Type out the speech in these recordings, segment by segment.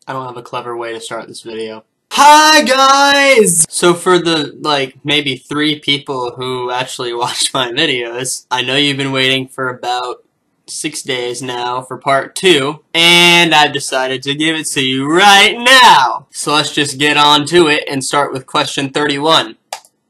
I don't have a clever way to start this video. Hi guys! So for the, maybe 3 people who actually watch my videos, I know you've been waiting for about 6 days now for part 2, and I've decided to give it to you right now! So let's just get on to it and start with question 31.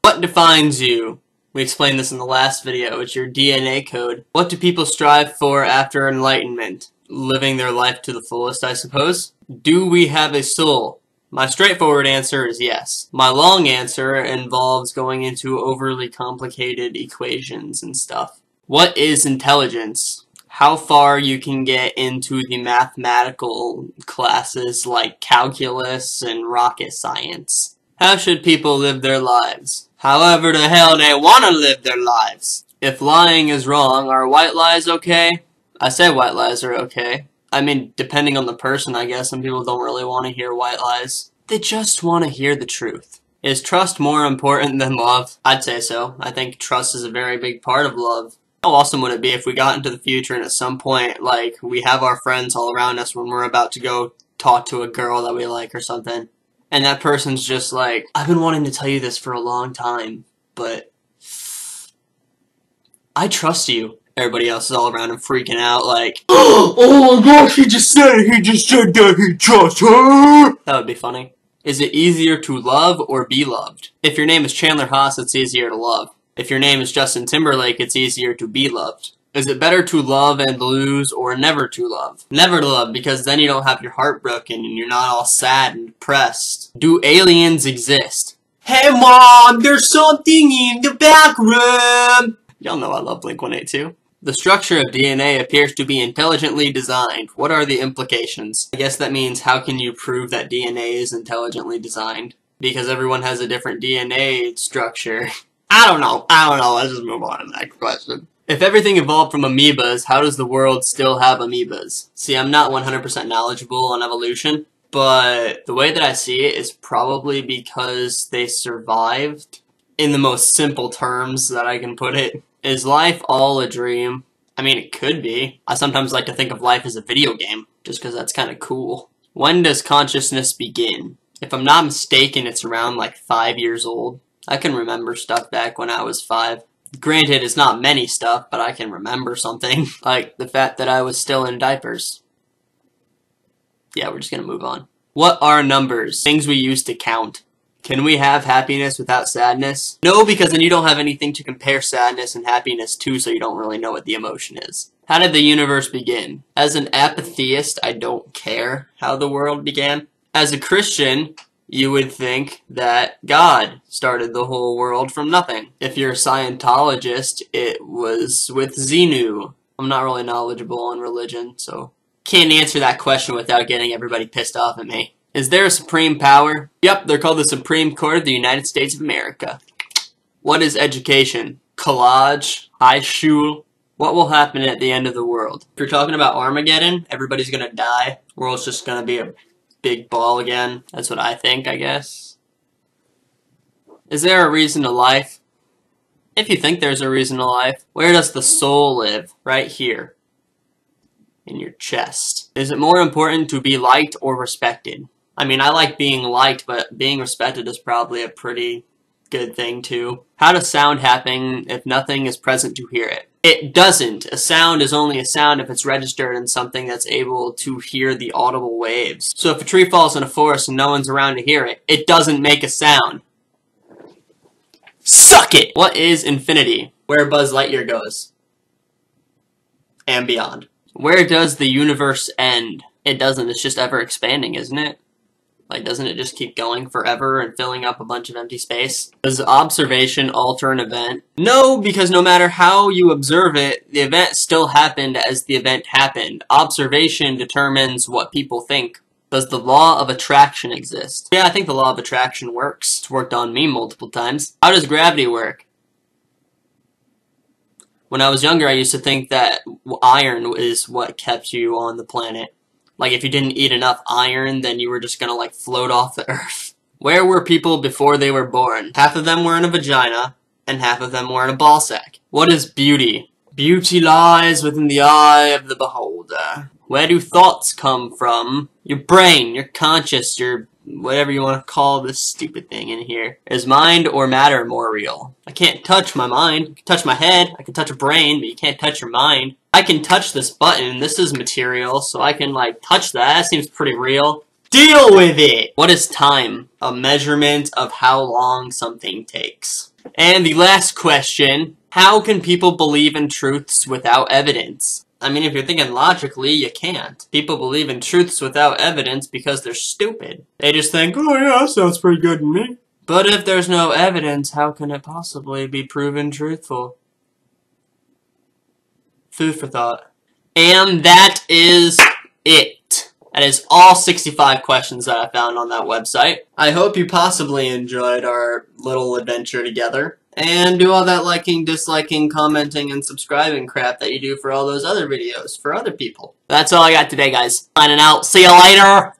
What defines you? We explained this in the last video. It's your DNA code. What do people strive for after enlightenment? Living their life to the fullest, I suppose. Do we have a soul? My straightforward answer is yes. My long answer involves going into overly complicated equations and stuff. What is intelligence? How far you can get into the mathematical classes like calculus and rocket science. How should people live their lives? However the hell they want to live their lives. If lying is wrong, are white lies okay? I say white lies are okay. I mean, depending on the person, I guess. Some people don't really want to hear white lies. They just want to hear the truth. Is trust more important than love? I'd say so. I think trust is a very big part of love. How awesome would it be if we got into the future and at some point, we have our friends all around us when we're about to go talk to a girl that we like or something. And that person's just like, I've been wanting to tell you this for a long time, but I trust you. Everybody else is all around him freaking out like, oh my gosh, he just said that he trusts her! That would be funny. Is it easier to love or be loved? If your name is Chandler Haas, it's easier to love. If your name is Justin Timberlake, it's easier to be loved. Is it better to love and lose or never to love? Never to love, because then you don't have your heart broken and you're not all sad and depressed. Do aliens exist? Hey mom, there's something in the back room! Y'all know I love Blink-182. The structure of DNA appears to be intelligently designed. What are the implications? I guess that means how can you prove that DNA is intelligently designed? Because everyone has a different DNA structure. I don't know. Let's just move on to the next question. If everything evolved from amoebas, how does the world still have amoebas? See, I'm not 100% knowledgeable on evolution, but the way that I see it is probably because they survived. In the most simple terms that I can put it. Is life all a dream? I mean, it could be. I sometimes like to think of life as a video game, just because that's kind of cool. When does consciousness begin? If I'm not mistaken, it's around 5 years old. I can remember stuff back when I was 5. Granted, it's not many stuff, but I can remember something. Like the fact that I was still in diapers. Yeah, we're just gonna move on. What are numbers? Things we use to count. Can we have happiness without sadness? No, because then you don't have anything to compare sadness and happiness to, so you don't really know what the emotion is. How did the universe begin? As an apatheist, I don't care how the world began. As a Christian, you would think that God started the whole world from nothing. If you're a Scientologist, it was with Xenu. I'm not really knowledgeable on religion, so can't answer that question without getting everybody pissed off at me. Is there a supreme power? Yep, they're called the Supreme Court of the United States of America. What is education? Collage? High school? What will happen at the end of the world? If you're talking about Armageddon, everybody's gonna die. The world's just gonna be a big ball again. That's what I think, I guess. Is there a reason to life? If you think there's a reason to life, where does the soul live? Right here. In your chest. Is it more important to be liked or respected? I mean, I like being liked, but being respected is probably a pretty good thing, too. How does sound happen if nothing is present to hear it? It doesn't. A sound is only a sound if it's registered in something that's able to hear the audible waves. So if a tree falls in a forest and no one's around to hear it, it doesn't make a sound. Suck it! What is infinity? Where Buzz Lightyear goes. And beyond. Where does the universe end? It doesn't. It's just ever expanding, isn't it? Doesn't it just keep going forever and filling up a bunch of empty space? Does observation alter an event? No, because no matter how you observe it, the event still happened as the event happened. Observation determines what people think. Does the law of attraction exist? Yeah, I think the law of attraction works. It's worked on me multiple times. How does gravity work? When I was younger, I used to think that iron is what kept you on the planet. If you didn't eat enough iron, then you were just gonna, float off the earth. Where were people before they were born? Half of them were in a vagina, and half of them were in a ball sack. What is beauty? Beauty lies within the eye of the beholder. Where do thoughts come from? Your brain, your conscious, your whatever you want to call this stupid thing in here. Is mind or matter more real? I can't touch my mind. I can touch my head. I can touch a brain, but you can't touch your mind. I can touch this button. This is material, so I can, like, touch that. That seems pretty real. Deal with it! What is time? A measurement of how long something takes. And the last question, how can people believe in truths without evidence? I mean, if you're thinking logically, you can't. People believe in truths without evidence because they're stupid. They just think, oh yeah, that sounds pretty good to me. But if there's no evidence, how can it possibly be proven truthful? Food for thought. And that is it. That is all 65 questions that I found on that website. I hope you possibly enjoyed our little adventure together. And do all that liking, disliking, commenting, and subscribing crap that you do for all those other videos for other people. That's all I got today, guys. Signing out. See you later!